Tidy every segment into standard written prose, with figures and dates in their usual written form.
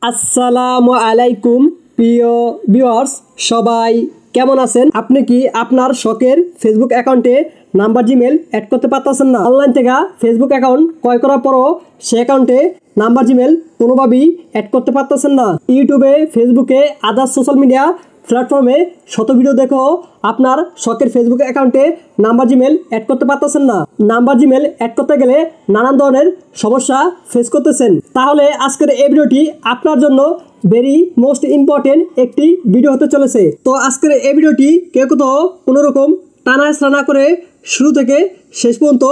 আসসালামু আলাইকুম প্রিয় ভিউয়ার্স, সবাই কেমন আছেন? আপনি কি আপনার শখের ফেসবুক অ্যাকাউন্টে নাম্বার জিমেল অ্যাড করতে পারতেছেন না? অনলাইন থেকে ফেসবুক অ্যাকাউন্ট ক্রয় করার পরও সে অ্যাকাউন্টে নাম্বার জিমেল কোনোভাবেই অ্যাড করতে পারতেছেন না। ইউটিউবে, ফেসবুকে, আদার্স সোশ্যাল মিডিয়া প্ল্যাটফর্মে শত ভিডিও দেখেও আপনার শখের ফেসবুক অ্যাকাউন্টে নাম্বার জিমেল অ্যাড করতে পারতেছেন না। নাম্বার জিমেল অ্যাড করতে গেলে নানান ধরনের সমস্যা ফেস করতেছেন। তাহলে আজকের এই ভিডিওটি আপনার জন্য ভেরি মোস্ট ইম্পর্টেন্ট একটি ভিডিও হতে চলেছে। তো আজকের এই ভিডিওটি কেউ কোথাও কোনোরকম টানা স্নানা করে শুরু থেকে শেষ পর্যন্ত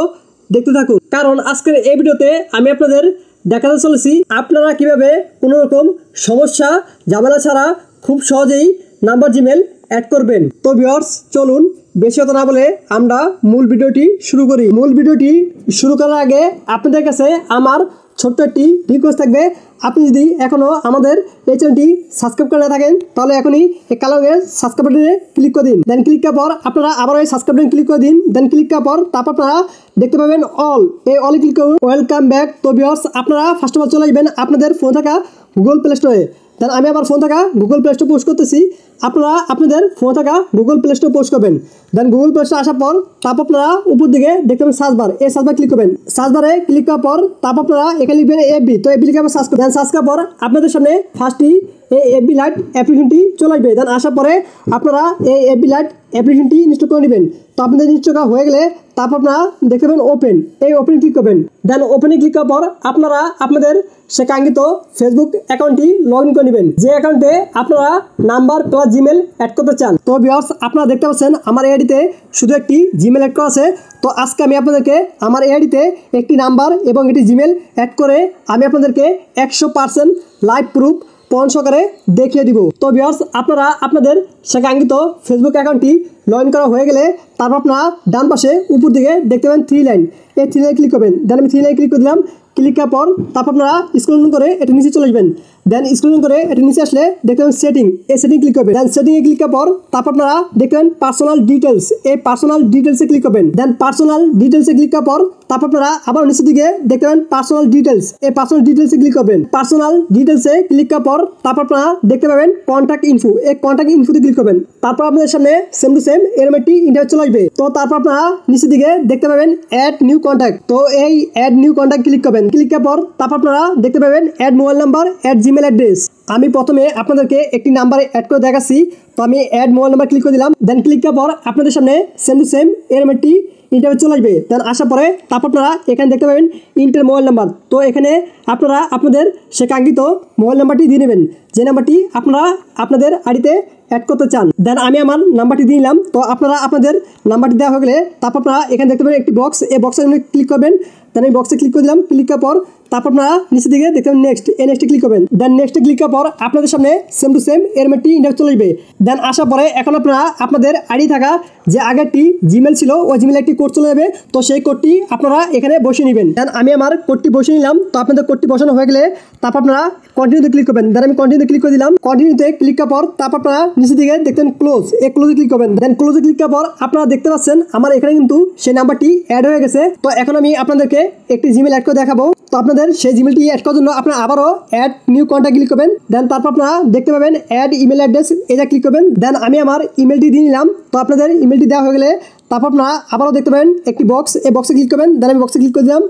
দেখতে থাকুন, কারণ আজকের এই ভিডিওতে আমি আপনাদের দেখাতে চলেছি আপনারা কিভাবে কোনোরকম সমস্যা ঝামেলা ছাড়া খুব সহজেই নাম্বার জিমেল অ্যাড করবেন। তো ভিউয়ার্স, চলুন বেশি কথা না বলে আমরা মূল ভিডিওটি শুরু করি। মূল ভিডিওটি শুরু করার আগে আপনাদের কাছে আমার ছোট্ট একটি রিকোয়েস্ট থাকবে। আপনি যদি এখনও আমাদের এই চ্যানেলটি সাবস্ক্রাইব করে না থাকেন, তাহলে এখনই এই কালো রঙের সাবস্ক্রাইব বাটনে ক্লিক করে দিন। দেন ক্লিক করার পর আপনারা আবার এই সাবস্ক্রাইব বাটনে ক্লিক করে দিন। দেন ক্লিক করার পর তারপর আপনারা দেখতে পাবেন অল, এই অলে ক্লিক করুন। Welcome back. তো ভিউয়ার্স, আপনারা ফার্স্ট অফ অল চলে আসবেন আপনাদের ফোন থাকা গুগল প্লে স্টোরে। দেন আমি আমার ফোন থাকা গুগল প্লে স্টোর পোস্ট করতেছি, আপনারা আপনাদের ফোন থাকা গুগল প্লে স্টোর পোস্ট করবেন। দেন গুগল প্লে স্টোর আসার পর তারপর আপনারা উপর দিকে দেখতে পাবেন সার্চ বার, এই সার্চ বার ক্লিক করবেন। সার্চ বারে ক্লিক করার পর তারপর আপনারা এখানে লিখবেন এফবি। তো এফবি লিখে সার্চ করবেন। সার্চ করার পর আপনাদের সামনে ফার্স্টই এই এফবি লাইট অ্যাপ্লিকেশনটি চলে আসবে। দেন আসার পরে আপনারা এই এফবি লাইট অ্যাপ্লিকেশনটি ইনস্টল করে নেবেন। তো আপনাদের ইনস্টল করা হয়ে গেলে তারপর আপনারা দেখতে পাবেন ওপেন, এই ওপেনে ক্লিক করবেন। দেন ওপেনে ক্লিক করার পর আপনারা আপনাদের সে কাঙ্ক্ষিত ফেসবুক অ্যাকাউন্টটি লগ ইন করে নেবেন, যে অ্যাকাউন্টে আপনারা নাম্বার প্লাস জিমেল অ্যাড করতে চান। তো ভিউয়ার্স, আপনারা দেখতে পাচ্ছেন আমার এই আইডিতে শুধু একটি জিমেল অ্যাড করা আছে। তো আজকে আমি আপনাদেরকে আমার এই আইডিতে একটি নাম্বার এবং একটি জিমেল অ্যাড করে আমি আপনাদেরকে 100% লাইভ প্রুফ প্রমাণ সহকারে দেখিয়ে দিব। তো ভিউয়ার্স, আপনারা আপনাদের সে কাঙ্ক্ষিত ফেসবুক অ্যাকাউন্টটি লগ ইন করা হয়ে গেলে তারপর আপনারা ডান পাশে উপর দিকে দেখতে পাবেন 3 লাইন, এই 3 লাইন ক্লিক করবেন। দেন আমি 3 লাইন ক্লিক করে দিলাম। ক্লিক করার পর তারপর আপনারা স্ক্রল করে এটা নিচে চলে আসবেন। দেন স্ক্রল করে এটা নিচে আসলে দেখতে পাবেন সেটিং, এই সেটিং ক্লিক করবেন। দেন সেটিংয়ে ক্লিক করার পর তারপর আপনারা দেখবেন পার্সোনাল ডিটেলস, এই পার্সোনাল ডিটেলসে ক্লিক করবেন। দেন পার্সোনাল ডিটেলসে ক্লিক করার পর তারপর আপনারা আবার নিচের দিকে দেখতে পাবেন পার্সোনাল ডিটেলস, এই পার্সোনাল ডিটেলসে ক্লিক করবেন। পার্সোনাল ডিটেলসে ক্লিক করার পর তারপর আপনারা দেখতে পাবেন কন্ট্যাক্ট ইনফো, এই কন্ট্যাক্ট ইনফোতে ক্লিক করবেন। তারপর আপনাদের সামনে সেম টু সেম এরকম একটি ইন্টারভিউ চলে আসবে। তো তারপর আপনারা নিচের দিকে দেখতে পাবেন অ্যাড নিউ কন্ট্যাক্ট, তো এই অ্যাড নিউ কন্ট্যাক্ট ক্লিক করবেন। ক্লিক করার পর তারপর আপনারা দেখতে পাবেন add mobile number, add Gmail address. আমি প্রথমে আপনাদেরকে একটি নাম্বার অ্যাড করে দেখাচ্ছি। তো আমি অ্যাড মোবাইল নাম্বার ক্লিক করে দিলাম। দেন ক্লিক করার পর আপনাদের সামনে সেম টু সেম এরকম একটি ইন্টারভিউ চলে আসবে। দেন আসার পরে তারপর আপনারা এখানে দেখতে পাবেন ইন্টার মোবাইল নাম্বার। তো এখানে আপনারা আপনাদের সে কাঙ্ক্ষিত মোবাইল নাম্বারটি দিয়ে নেবেন, যে নাম্বারটি আপনারা আপনাদের আইডিতে অ্যাড করতে চান। দেন আমি আমার নাম্বারটি দিয়ে নিলাম। তো আপনারা আপনাদের নাম্বারটি দেওয়া হয়ে গেলে তারপর আপনারা এখানে দেখতে পাবেন একটি বক্স, এই বক্সে ক্লিক করবেন। দেন আমি বক্সে ক্লিক করে দিলাম। ক্লিক করার পর তারপর আপনারা নিচের দিকে দেখতে পাবেন নেক্সট, এই নেক্সটে ক্লিক করবেন। দেন নেক্সটে ক্লিক করার পর আপনাদের সামনে সেম টু সেম এরকম একটি ইন্টারভিউ চলে আসবে। দেন আসার পরে এখন আপনারা আপনাদের আইডি থাকা যে আগেরটি জিমেল ছিল ওই জিমেলে একটি কোড চলে যাবে। তো সেই কোডটি আপনারা এখানে বসিয়ে নেবেন। দেন আমি আমার কোডটি বসিয়ে নিলাম। তো আপনাদের কোডটি বসানো হয়ে গেলে তারপর আপনারা কন্টিনিউতে ক্লিক করবেন। দেন আমি কন্টিনিউতে ক্লিক করে দিলাম। কন্টিনিউতে ক্লিক করার পর তারপর আপনারা নিচের দিকে দেখতেন ক্লোজ, এই ক্লোজে ক্লিক করবেন। দেন ক্লোজে ক্লিক করার পর আপনারা দেখতে পাচ্ছেন আমার এখানে কিন্তু সেই নাম্বারটি অ্যাড হয়ে গেছে। তো এখন আমি আপনাদেরকে একটি জিমেল অ্যাড করে দেখাবো। তো আপনাদের সেই জিমেলটি অ্যাড করার জন্য আপনারা আবারও অ্যাড নিউ কন্ট্যাক্ট ক্লিক করবেন। দেন তারপর আপনারা দেখতে পাবেন অ্যাড ইমেল অ্যাড্রেস, এটা ক্লিক করবেন। দেন আমি আমার ইমেলটি দিয়ে নিলাম। তো আপনাদের ইমেলটি দেওয়া হয়ে গেলে তারপর আপনারা আবারও দেখতে পাবেন একটি বক্স, এই বক্সে ক্লিক করবেন। দেন আমি বক্সে ক্লিক করে দিলাম।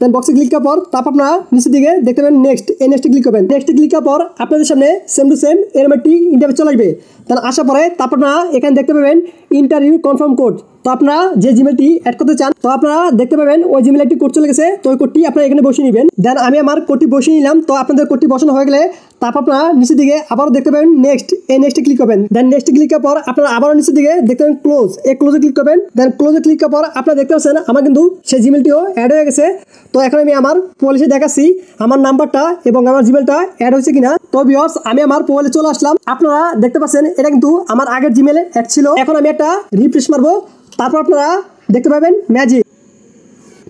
দেন বক্সে ক্লিক করার পর তারপর আপনারা নিচের দিকে দেখতে পাবেন নেক্সট, এই নেক্সটে ক্লিক করবেন। নেক্সটে ক্লিক করার পর আপনাদের সামনে সেম টু সেম এরকম একটি ইন্টারভিউ চলে আসবে। দেন আসার পরে তারপর আপনারা এখানে দেখতে পাবেন ইন্টারভিউ কনফার্ম কোড। তো আপনারা যে জিমেলটি অ্যাড করতে চান তো আপনারা দেখতে পাবেন ওই জিমেলে একটি কোড চলে গেছে। তো ওই কোডটি আপনারা এখানে বসিয়ে নেবেন। দেন আমি আমার কোডটি বসিয়ে নিলাম। তো আপনাদের কোডটি বসানো হয়ে গেলে তারপর আপনারা নিচের দিকে আবারও দেখতে পাবেন নেক্সট, এই নেক্সটে ক্লিক করবেন। দেন নেক্সটে ক্লিক করার পর আপনারা আবারও নিচের দিকে দেখতে পাবেন ক্লোজ, এই ক্লোজে ক্লিক করবেন। দেন ক্লোজে ক্লিক করার পর আপনারা দেখতে পাচ্ছেন আমার কিন্তু সেই জিমেলটিও অ্যাড হয়ে গেছে। তো এখন আমি আমার পলিসে দেখাচ্ছি আমার নাম্বারটা এবং আমার জিমেলটা অ্যাড হয়েছে কিনা। তো ভিউয়ার্স, আমি আমার মোবাইলে চলে আসলাম। আপনারা দেখতে পাচ্ছেন এটা কিন্তু আমার আগের জিমেলে অ্যাড ছিল। এখন আমি একটা রিফ্রেশ মারবো, তারপর আপনারা দেখতে পাবেন ম্যাজিক।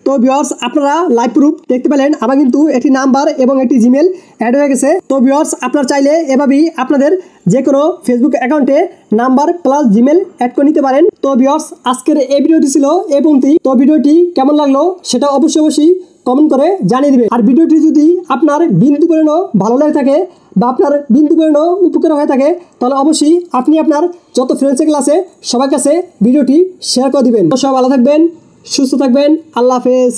তো ভিউয়ার্স, আপনারা লাইভ প্রুফ দেখতে পেলেন আমার কিন্তু একটি নাম্বার এবং একটি জিমেল অ্যাড হয়ে গেছে। তো ভিউয়ার্স, আপনারা চাইলে এভাবেই আপনাদের যে কোনো ফেসবুক অ্যাকাউন্টে নাম্বার প্লাস জিমেল অ্যাড করে নিতে পারেন। তো ভিউয়ার্স, আজকের এই ভিডিওটি ছিল এই পর্যন্তই। তো ভিডিওটি কেমন লাগলো সেটা অবশ্যই কমেন্ট করে জানিয়ে দিবেন। আর ভিডিওটি যদি আপনার বিন্দু পরিমাণও ভালো লাগে থাকে বা আপনার বিন্দু পরিমাণও উপকার হয়ে থাকে তাহলে অবশ্যই আপনি আপনার যত ফ্রেন্ড সার্কেল আছে সবার কাছে ভিডিওটি শেয়ার করে দিবেন। তো সবাই ভালো থাকবেন, সুস্থ থাকবেন, আল্লাহ হাফেজ।